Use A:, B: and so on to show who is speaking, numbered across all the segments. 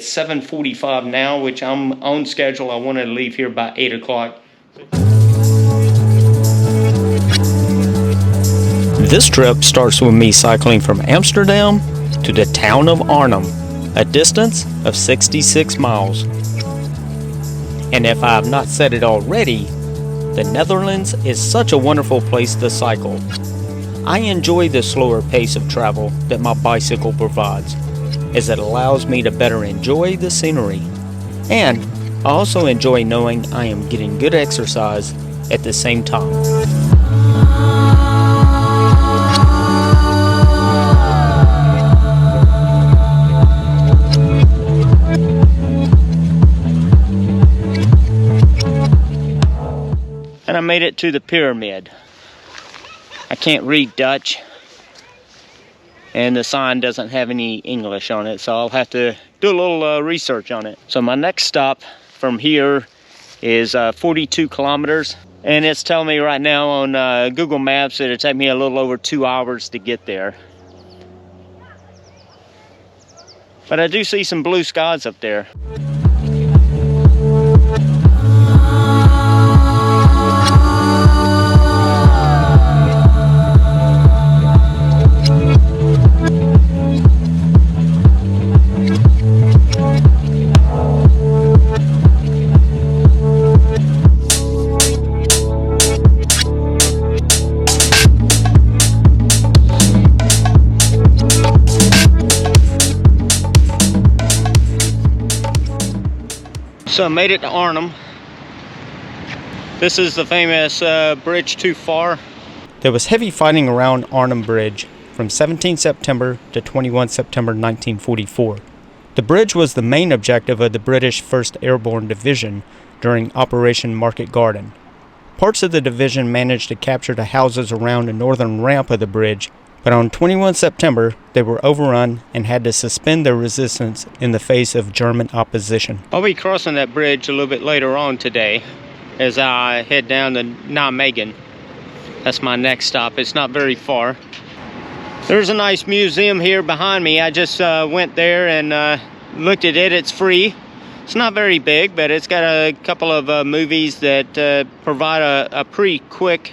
A: It's 7:45 now, which I'm on schedule. I wanted to leave here by 8 o'clock. This trip starts with me cycling from Amsterdam to the town of Arnhem, a distance of 66 miles. And if I have not said it already, the Netherlands is such a wonderful place to cycle. I enjoy the slower pace of travel that my bicycle provides, as it allows me to better enjoy the scenery. And I also enjoy knowing I am getting good exercise at the same time. And I made it to the pyramid. I can't read Dutch, and the sign doesn't have any English on it, so I'll have to do a little research on it. So my next stop from here is 42 kilometers, and it's telling me right now on Google Maps that it'll take me a little over 2 hours to get there. But I do see some blue skies up there. So I made it to Arnhem. This is the famous bridge too far. There was heavy fighting around Arnhem Bridge from 17 September to 21 September 1944. The bridge was the main objective of the British 1st Airborne Division during Operation Market Garden. Parts of the division managed to capture the houses around the northern ramp of the bridge, but on 21 September, they were overrun and had to suspend their resistance in the face of German opposition. I'll be crossing that bridge a little bit later on today as I head down to Nijmegen. That's my next stop. It's not very far. There's a nice museum here behind me. I just went there and looked at it. It's free. It's not very big, but it's got a couple of movies that provide a pretty quick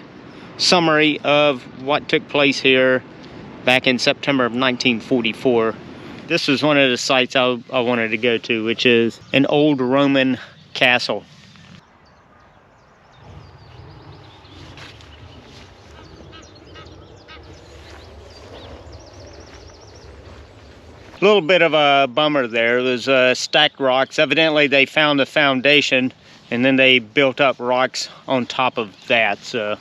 A: summary of what took place here back in September of 1944. This was one of the sites I wanted to go to, which is an old Roman castle. A little bit of a bummer there. There's stacked rocks. Evidently they found the foundation and then they built up rocks on top of that. So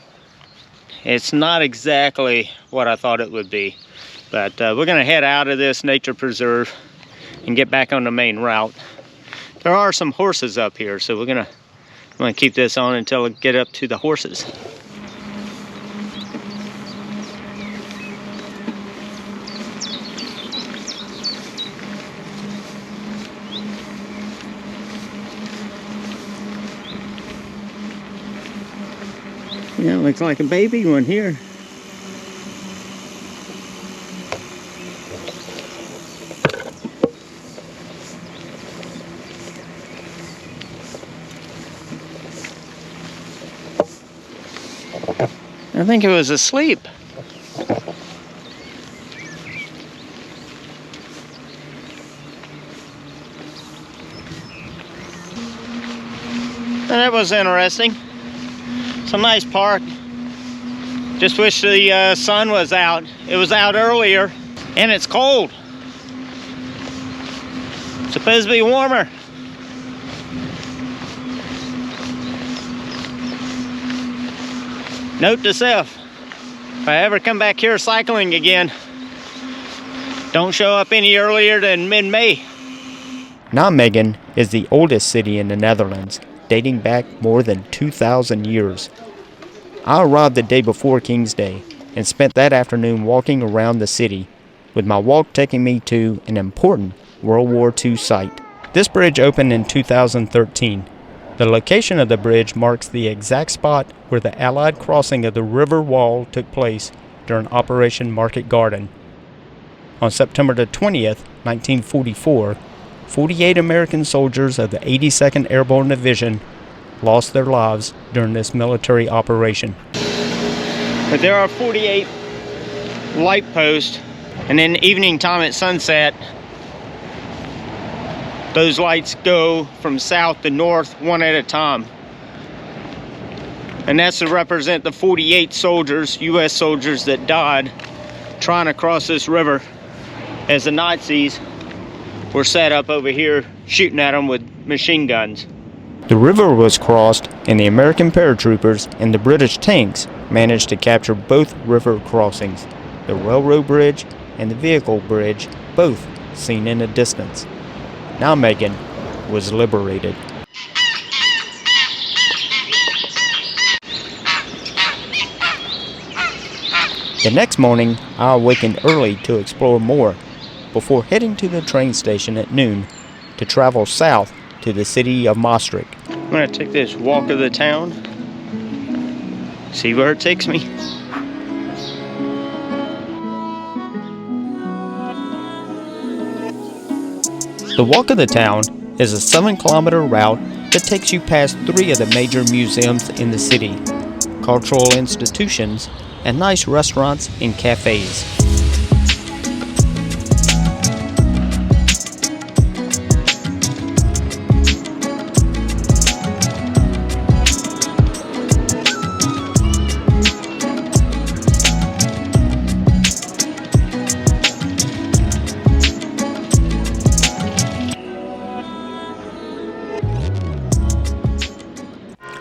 A: it's not exactly what I thought it would be. But we're going to head out of this nature preserve and get back on the main route. There are some horses up here, so I'm going to keep this on until I get up to the horses. Yeah, looks like a baby one here. I think it was asleep. And that was interesting. It's a nice park. Just wish the sun was out. It was out earlier, and it's cold. It's supposed to be warmer. Note to self, if I ever come back here cycling again, don't show up any earlier than mid-May. Nijmegen is the oldest city in the Netherlands, dating back more than 2,000 years. I arrived the day before King's Day and spent that afternoon walking around the city, with my walk taking me to an important World War II site. This bridge opened in 2013. The location of the bridge marks the exact spot where the Allied crossing of the river wall took place during Operation Market Garden. On September the 20th, 1944, 48 American soldiers of the 82nd Airborne Division lost their lives during this military operation. But there are 48 light posts, and in evening time at sunset, those lights go from south to north one at a time. And that's to represent the 48 soldiers, U.S. soldiers, that died trying to cross this river as the Nazis were set up over here shooting at them with machine guns. The river was crossed, and the American paratroopers and the British tanks managed to capture both river crossings, the railroad bridge and the vehicle bridge, both seen in the distance. Nijmegen was liberated. The next morning, I awakened early to explore more, before heading to the train station at noon to travel south to the city of Maastricht. I'm going to take this walk of the town, see where it takes me. The walk of the town is a 7-kilometer route that takes you past 3 of the major museums in the city, cultural institutions, and nice restaurants and cafes.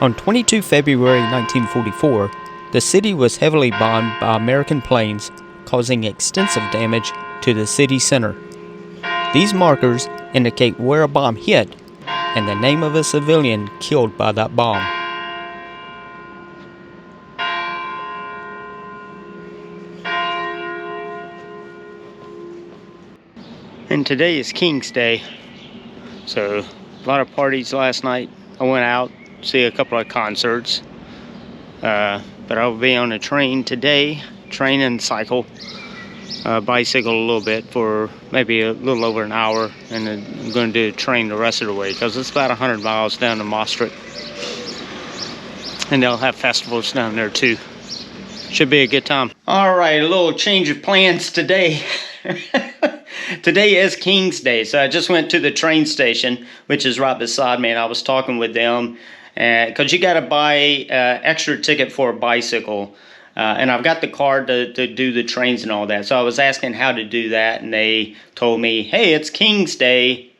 A: On 22 February 1944, the city was heavily bombed by American planes, causing extensive damage to the city center. These markers indicate where a bomb hit and the name of a civilian killed by that bomb. And today is King's Day, so a lot of parties last night. I went out, see a couple of concerts, but I'll be on a train today, train and cycle, bicycle a little bit for maybe a little over an hour, and then I'm going to do a train the rest of the way because it's about 100 miles down to Maastricht, and they'll have festivals down there too. Should be a good time. All right, a little change of plans today. Today is King's Day, so I just went to the train station, which is right beside me, and I was talking with them, because you got to buy extra ticket for a bicycle, and I've got the card to do the trains and all that. So I was asking how to do that, and they told me, hey, it's King's Day,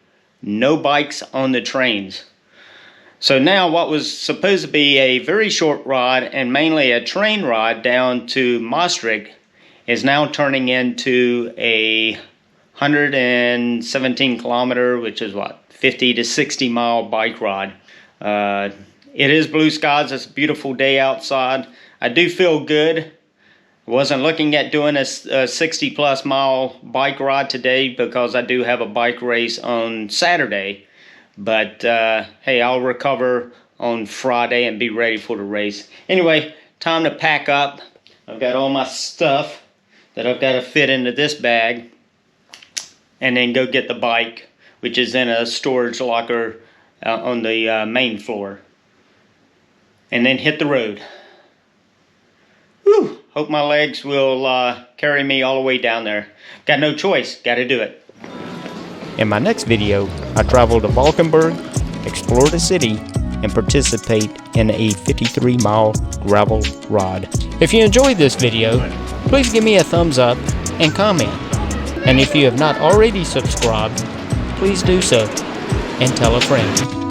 A: no bikes on the trains. So now what was supposed to be a very short ride and mainly a train ride down to Maastricht is now turning into a 117 kilometer, which is what, 50 to 60 mile bike ride. It is blue skies. It's a beautiful day outside. I do feel good. I wasn't looking at doing a 60 plus mile bike ride today because I do have a bike race on Saturday. But hey, I'll recover on Friday and be ready for the race. Anyway, time to pack up. I've got all my stuff that I've got to fit into this bag, and then go get the bike, which is in a storage locker on the main floor, and then hit the road. Whew, hope my legs will carry me all the way down there. Got no choice, got to do it. In my next video, I travel to Valkenburg, explore the city, and participate in a 53-mile gravel ride. If you enjoyed this video, please give me a thumbs up and comment. And if you have not already subscribed, please do so and tell a friend.